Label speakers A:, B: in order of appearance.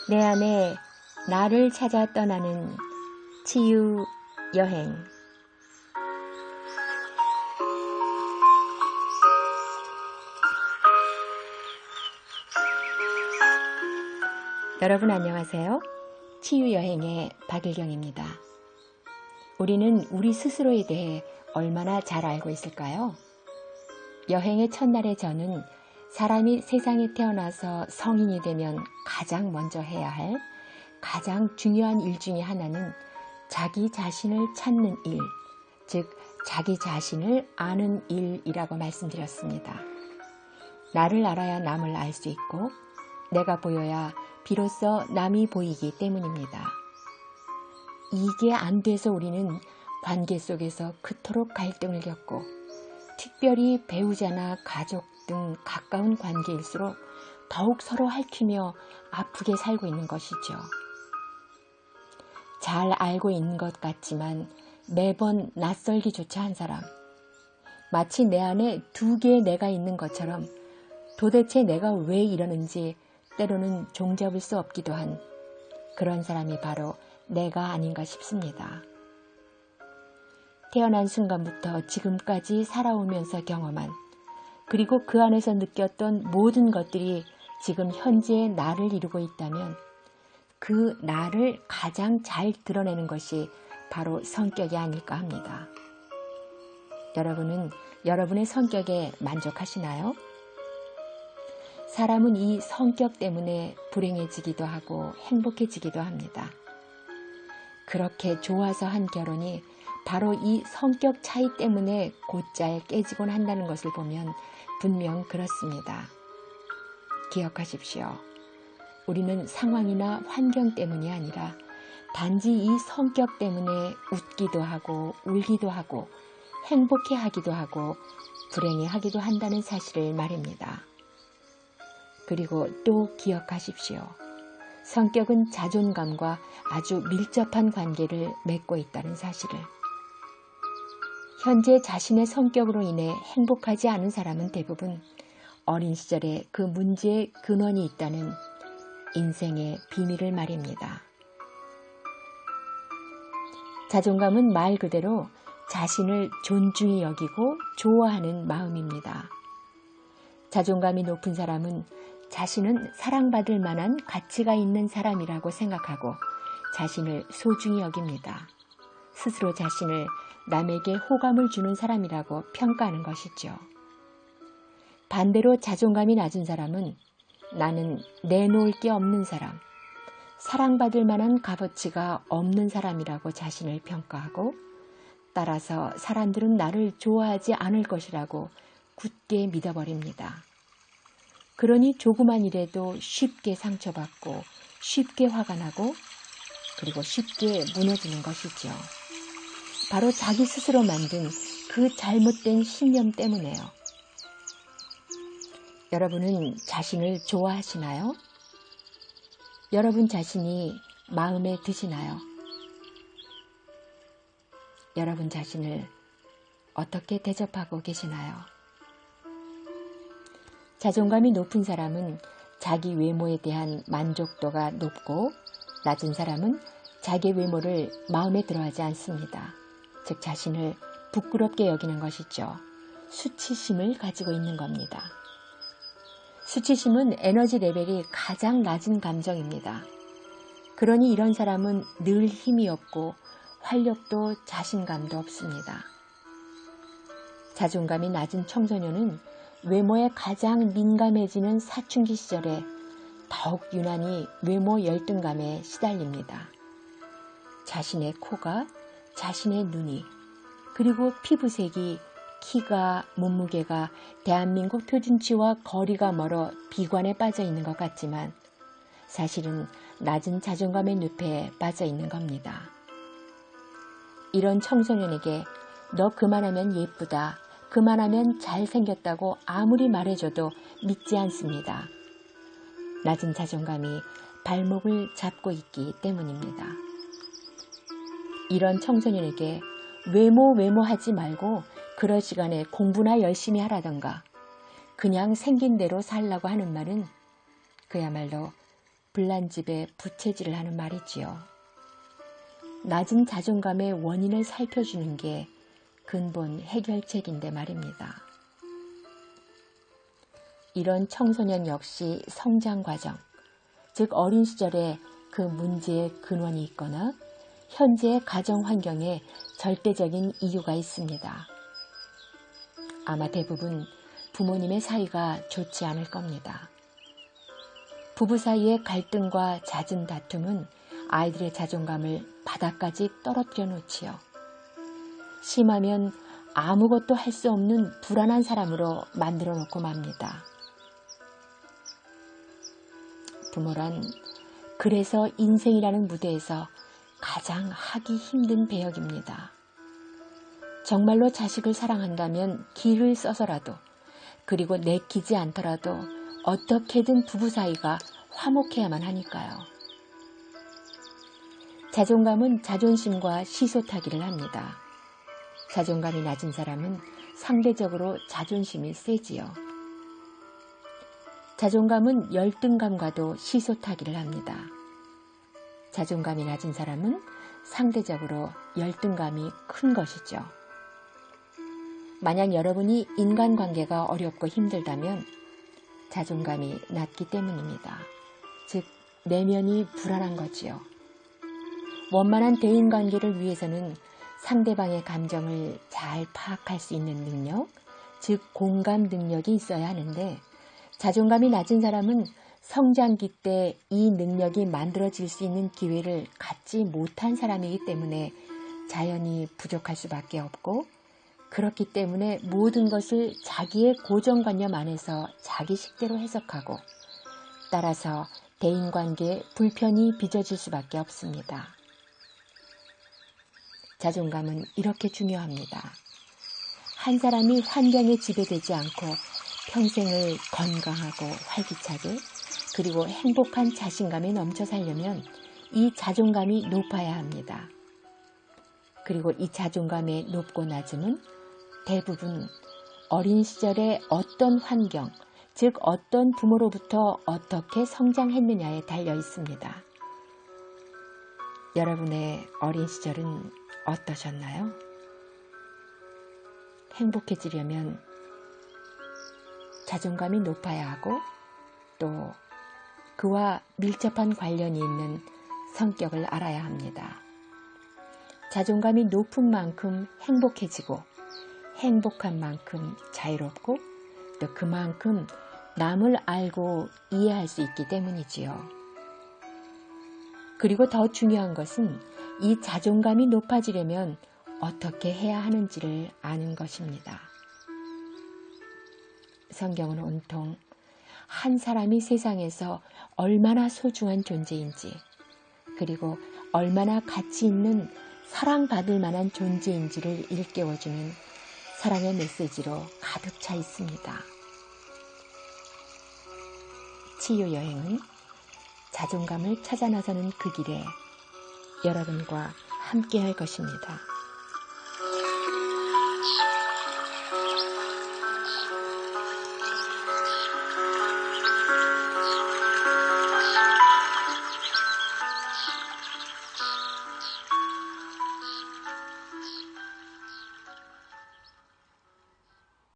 A: 내 안에 나를 찾아 떠나는 치유 여행. 여러분 안녕하세요. 치유 여행의 박일경입니다. 우리는 우리 스스로에 대해 얼마나 잘 알고 있을까요? 여행의 첫날에 저는 사람이 세상에 태어나서 성인이 되면 가장 먼저 해야 할 가장 중요한 일 중에 하나는 자기 자신을 찾는 일, 즉 자기 자신을 아는 일이라고 말씀드렸습니다. 나를 알아야 남을 알 수 있고 내가 보여야 비로소 남이 보이기 때문입니다. 이게 안 돼서 우리는 관계 속에서 그토록 갈등을 겪고 특별히 배우자나 가족 등 가까운 관계일수록 더욱 서로 핥히며 아프게 살고 있는 것이죠. 잘 알고 있는 것 같지만 매번 낯설기조차 한 사람, 마치 내 안에 두 개의 내가 있는 것처럼 도대체 내가 왜 이러는지 때로는 종잡을 수 없기도 한 그런 사람이 바로 내가 아닌가 싶습니다. 태어난 순간부터 지금까지 살아오면서 경험한 그리고 그 안에서 느꼈던 모든 것들이 지금 현재의 나를 이루고 있다면 그 나를 가장 잘 드러내는 것이 바로 성격이 아닐까 합니다. 여러분은 여러분의 성격에 만족하시나요? 사람은 이 성격 때문에 불행해지기도 하고 행복해지기도 합니다. 그렇게 좋아서 한 결혼이 바로 이 성격 차이 때문에 곧잘 깨지곤 한다는 것을 보면 분명 그렇습니다. 기억하십시오. 우리는 상황이나 환경 때문이 아니라 단지 이 성격 때문에 웃기도 하고 울기도 하고 행복해하기도 하고 불행해하기도 한다는 사실을 말입니다. 그리고 또 기억하십시오. 성격은 자존감과 아주 밀접한 관계를 맺고 있다는 사실을. 현재 자신의 성격으로 인해 행복하지 않은 사람은 대부분 어린 시절에 그 문제의 근원이 있다는 인생의 비밀을 말입니다. 자존감은 말 그대로 자신을 존중히 여기고 좋아하는 마음입니다. 자존감이 높은 사람은 자신은 사랑받을 만한 가치가 있는 사람이라고 생각하고 자신을 소중히 여깁니다. 스스로 자신을 남에게 호감을 주는 사람이라고 평가하는 것이죠. 반대로 자존감이 낮은 사람은 나는 내놓을 게 없는 사람, 사랑받을 만한 값어치가 없는 사람이라고 자신을 평가하고 따라서 사람들은 나를 좋아하지 않을 것이라고 굳게 믿어버립니다. 그러니 조그만 일에도 쉽게 상처받고 쉽게 화가 나고 그리고 쉽게 무너지는 것이죠. 바로 자기 스스로 만든 그 잘못된 신념 때문에요. 여러분은 자신을 좋아하시나요? 여러분 자신이 마음에 드시나요? 여러분 자신을 어떻게 대접하고 계시나요? 자존감이 높은 사람은 자기 외모에 대한 만족도가 높고 낮은 사람은 자기 외모를 마음에 들어하지 않습니다. 즉 자신을 부끄럽게 여기는 것이죠. 수치심을 가지고 있는 겁니다. 수치심은 에너지 레벨이 가장 낮은 감정입니다. 그러니 이런 사람은 늘 힘이 없고 활력도 자신감도 없습니다. 자존감이 낮은 청소년은 외모에 가장 민감해지는 사춘기 시절에 더욱 유난히 외모 열등감에 시달립니다. 자신의 코가, 자신의 눈이, 그리고 피부색이, 키가, 몸무게가 대한민국 표준치와 거리가 멀어 비관에 빠져 있는 것 같지만 사실은 낮은 자존감의 늪에 빠져 있는 겁니다. 이런 청소년에게 너 그만하면 예쁘다, 그만하면 잘생겼다고 아무리 말해줘도 믿지 않습니다. 낮은 자존감이 발목을 잡고 있기 때문입니다. 이런 청소년에게 외모하지 말고 그럴 시간에 공부나 열심히 하라던가 그냥 생긴 대로 살라고 하는 말은 그야말로 불난집에 부채질을 하는 말이지요. 낮은 자존감의 원인을 살펴주는 게 근본 해결책인데 말입니다. 이런 청소년 역시 성장 과정, 즉 어린 시절에 그 문제의 근원이 있거나 현재의 가정 환경에 절대적인 이유가 있습니다. 아마 대부분 부모님의 사이가 좋지 않을 겁니다. 부부 사이의 갈등과 잦은 다툼은 아이들의 자존감을 바닥까지 떨어뜨려 놓지요. 심하면 아무것도 할 수 없는 불안한 사람으로 만들어 놓고 맙니다. 부모란 그래서 인생이라는 무대에서 가장 하기 힘든 배역입니다. 정말로 자식을 사랑한다면 기를 써서라도, 그리고 내키지 않더라도 어떻게든 부부 사이가 화목해야만 하니까요. 자존감은 자존심과 시소타기를 합니다. 자존감이 낮은 사람은 상대적으로 자존심이 세지요. 자존감은 열등감과도 시소타기를 합니다. 자존감이 낮은 사람은 상대적으로 열등감이 큰 것이죠. 만약 여러분이 인간관계가 어렵고 힘들다면 자존감이 낮기 때문입니다. 즉, 내면이 불안한 거지요. 원만한 대인관계를 위해서는 상대방의 감정을 잘 파악할 수 있는 능력, 즉 공감 능력이 있어야 하는데, 자존감이 낮은 사람은 성장기 때 이 능력이 만들어질 수 있는 기회를 갖지 못한 사람이기 때문에 자연히 부족할 수밖에 없고, 그렇기 때문에 모든 것을 자기의 고정관념 안에서 자기식대로 해석하고, 따라서 대인관계에 불편이 빚어질 수밖에 없습니다. 자존감은 이렇게 중요합니다. 한 사람이 환경에 지배되지 않고 평생을 건강하고 활기차게, 그리고 행복한 자신감에 넘쳐 살려면 이 자존감이 높아야 합니다. 그리고 이 자존감의 높고 낮음은 대부분 어린 시절의 어떤 환경, 즉 어떤 부모로부터 어떻게 성장했느냐에 달려 있습니다. 여러분의 어린 시절은 어떠셨나요? 행복해지려면 자존감이 높아야 하고, 또 그와 밀접한 관련이 있는 성격을 알아야 합니다. 자존감이 높은 만큼 행복해지고, 행복한 만큼 자유롭고, 또 그만큼 남을 알고 이해할 수 있기 때문이지요. 그리고 더 중요한 것은 이 자존감이 높아지려면 어떻게 해야 하는지를 아는 것입니다. 성경은 온통 한 사람이 세상에서 얼마나 소중한 존재인지, 그리고 얼마나 가치 있는 사랑받을 만한 존재인지를 일깨워주는 사랑의 메시지로 가득 차 있습니다. 치유 여행은 자존감을 찾아 나서는 그 길에 여러분과 함께 할 것입니다.